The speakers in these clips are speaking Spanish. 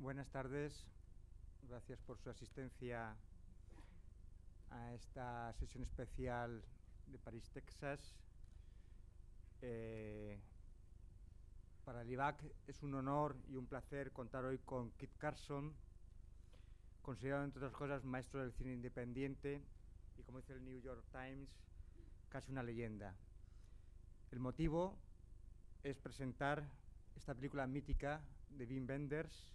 Buenas tardes, gracias por su asistencia a esta sesión especial de París, Texas. Para el IVAC es un honor y un placer contar hoy con Kit Carson, considerado entre otras cosas maestro del cine independiente y, como dice el New York Times, casi una leyenda. El motivo es presentar esta película mítica de Wim Wenders,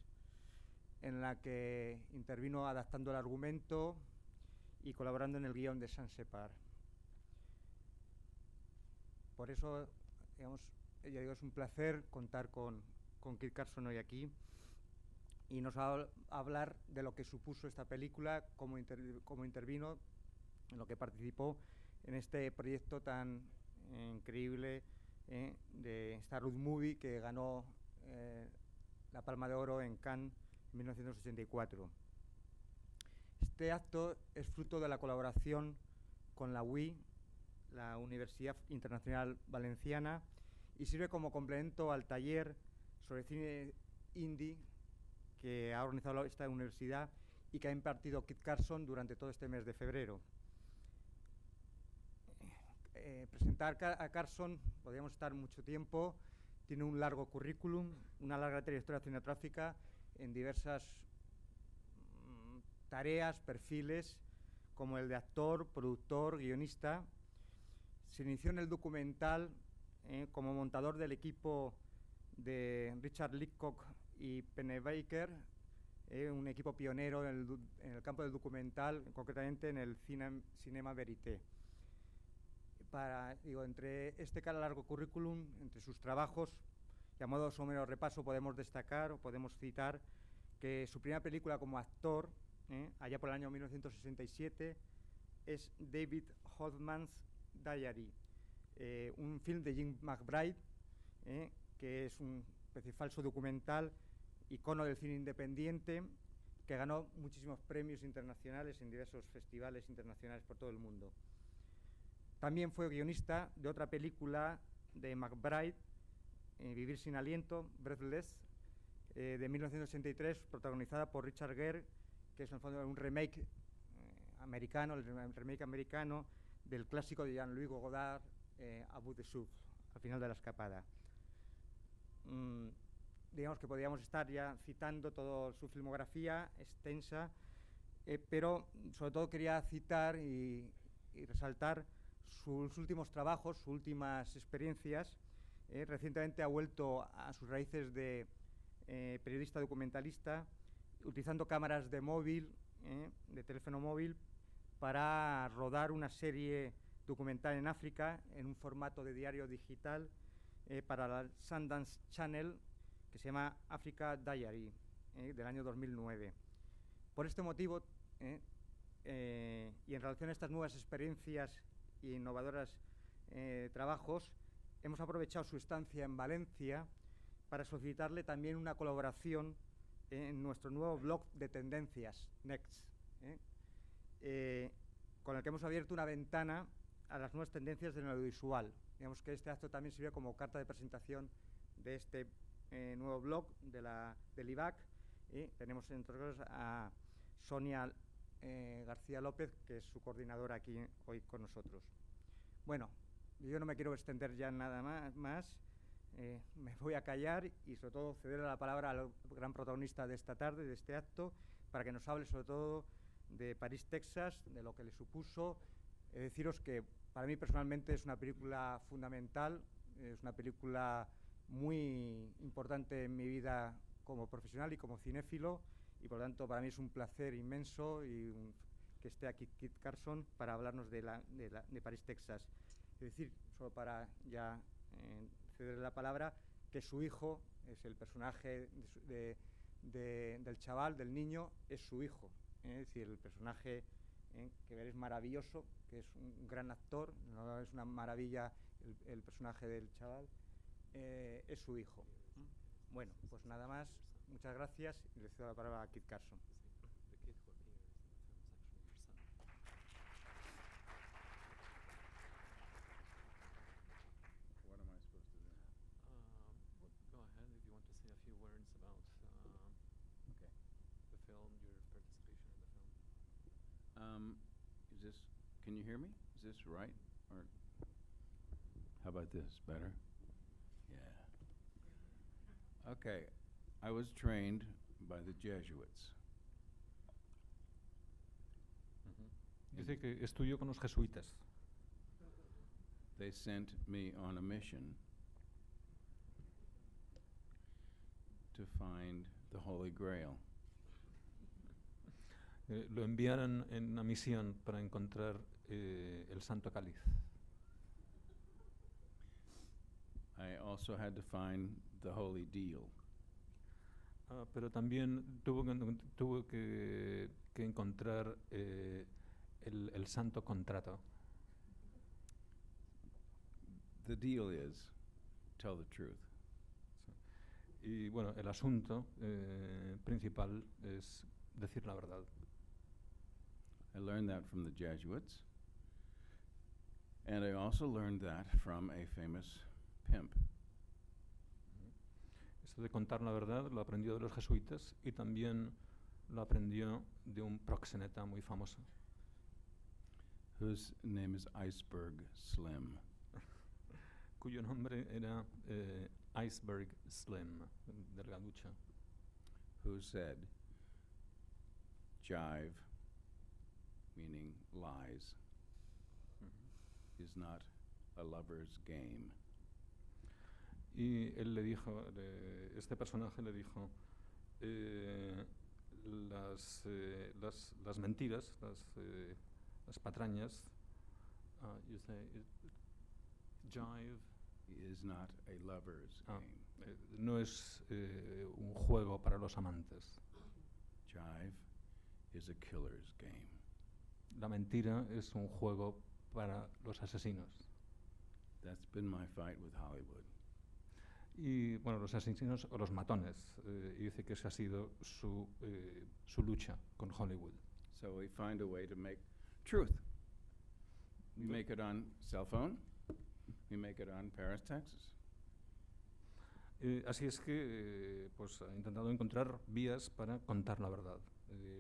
en la que intervino adaptando el argumento y colaborando en el guión de Saint-Separ. Por eso, digamos, ya digo, es un placer contar con Kit Carson hoy aquí y nos va a hablar de lo que supuso esta película, cómo intervino, en lo que participó en este proyecto tan increíble de esta road movie que ganó la Palma de Oro en Cannes en 1984. Este acto es fruto de la colaboración con la UI, la Universidad Internacional Valenciana, y sirve como complemento al taller sobre cine indie que ha organizado esta universidad y que ha impartido Kit Carson durante todo este mes de febrero. Presentar a Carson, podríamos estar mucho tiempo. Tiene un largo currículum, una larga trayectoria cinematográfica en diversas tareas, perfiles, como el de actor, productor, guionista. Se inició en el documental como montador del equipo de Richard Leacock y Pennebaker, un equipo pionero en el campo del documental, concretamente en el Cinema Verité. Entre este largo currículum, entre sus trabajos, y a modo somero repaso, podemos destacar o podemos citar que su primera película como actor, allá por el año 1967, es David Hoffman's Diary, un film de Jim McBride, que es un especie falso documental, icono del cine independiente, que ganó muchísimos premios internacionales en diversos festivales internacionales por todo el mundo. También fue guionista de otra película de McBride, Vivir sin aliento, Breathless, de 1983, protagonizada por Richard Gere, que es en el fondo un remake americano, el remake americano del clásico de Jean-Louis Godard, A Bout de Souffle, al final de la escapada. Digamos que podríamos estar ya citando toda su filmografía extensa, pero sobre todo quería citar y resaltar sus últimos trabajos, sus últimas experiencias. Recientemente ha vuelto a sus raíces de periodista documentalista, utilizando cámaras de móvil, de teléfono móvil, para rodar una serie documental en África en un formato de diario digital para la Sundance Channel, que se llama Africa Diary, del año 2009. Por este motivo, y en relación a estas nuevas experiencias e innovadoras trabajos, hemos aprovechado su estancia en Valencia para solicitarle también una colaboración en nuestro nuevo blog de tendencias, Next, con el que hemos abierto una ventana a las nuevas tendencias del audiovisual. Digamos que este acto también sirve como carta de presentación de este nuevo blog del IVAC. Tenemos entre otros a Sonia García López, que es su coordinadora aquí hoy con nosotros. Bueno, yo no me quiero extender ya nada más. Me voy a callar y sobre todo ceder la palabra al gran protagonista de esta tarde, de este acto, para que nos hable sobre todo de París, Texas, de lo que le supuso. Deciros que para mí personalmente es una película fundamental, es una película muy importante en mi vida como profesional y como cinéfilo, y por lo tanto para mí es un placer inmenso que esté aquí Kit Carson para hablarnos de París, Texas. Es decir, solo para ya cederle la palabra, que su hijo es el personaje del chaval, del niño, es su hijo. Es decir, el personaje que veréis maravilloso, que es un gran actor, no es una maravilla el personaje del chaval, es su hijo. Bueno, pues nada más, muchas gracias y le cedo la palabra a Kit Carson. What am I supposed to do? Go ahead if you want to say a few words about Okay. Is this, can you hear me? Is this right? Or how about this? Better? Yeah. Okay. I was trained by the Jesuits. Dice que estudió con los jesuitas. They sent me on a mission to find the Holy Grail. Lo enviaron en una misión para encontrar el Santo Cáliz. I also had to find the Holy Deal. Pero también tuvo que encontrar el Santo Contrato. The deal is, tell the truth. Y bueno, el asunto principal es decir la verdad. I learned that from the Jesuits, and I also learned that from a famous pimp. Esto de contar la verdad lo aprendió de los jesuitas y también lo aprendió de un proxeneta muy famoso. Whose name is Iceberg Slim. Cuyo nombre era Iceberg Slim, delgaducha. Who said, jive, meaning lies, is not a lover's game. Y él le dijo, este personaje le dijo, las mentiras, las patrañas, you say, jive, is not a lover's game. No es un juego para los amantes. Jive is a killer's game. La mentira es un juego para los asesinos. That's been my fight with Hollywood. Y bueno, los asesinos o los matones. Y dice que esa ha sido su lucha con Hollywood. So we find a way to make truth. We make it on cell phone. We make it on Paris, Texas. Así es que pues, ha intentado encontrar vías para contar la verdad.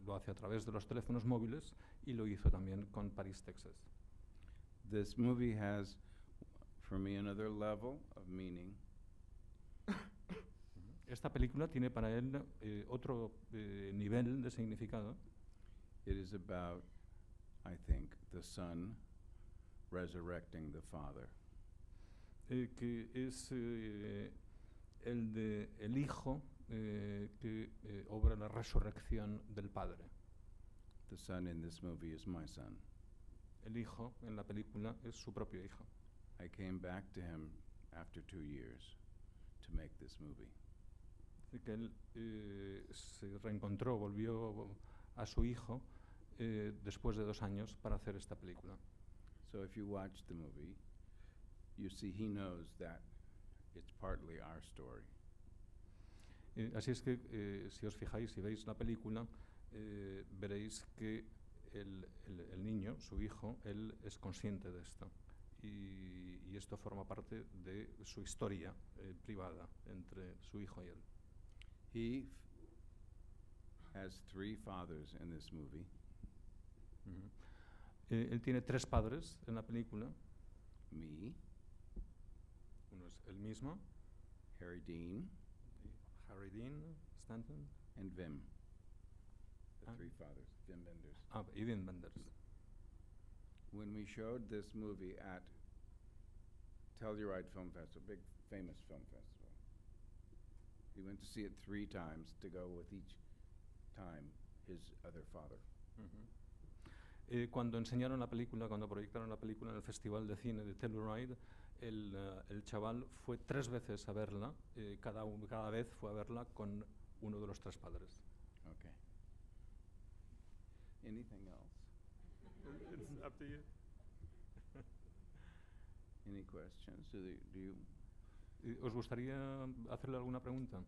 Lo hace a través de los teléfonos móviles y lo hizo también con Paris, Texas. This movie has, for me, another level of meaning. Esta película tiene para él otro nivel de significado. It is about, I think, the Son resurrecting the Father. Que es el Hijo que obra la resurrección del Padre. The Son in this movie is my son. El Hijo en la película es su propio hijo. I came back to him after 2 years to make this movie. Así que él se reencontró, volvió a su hijo después de 2 años para hacer esta película. So if you watch the movie, you see he knows that it's partly our story. Así es que si os fijáis, si veis la película, veréis que el niño, su hijo, él es consciente de esto. Y esto forma parte de su historia privada entre su hijo y él. He has 3 fathers in this movie. Él tiene 3 padres en la película. Me, Uno es él mismo, Harry Dean, Harry Dean Stanton, and Wim. The Ah. 3 fathers, Wim Wenders. y Wim Wenders. When we showed this movie at Telluride Film Festival, big famous film festival, we went to see it 3 times to go with each time his other father. Cuando enseñaron la película, cuando proyectaron la película en el Festival de Cine de Telluride, el chaval fue 3 veces a verla, cada vez fue a verla con uno de los 3 padres. Okay. Anything else? It's up to you. Any questions? Do you? ¿Os gustaría hacerle alguna pregunta?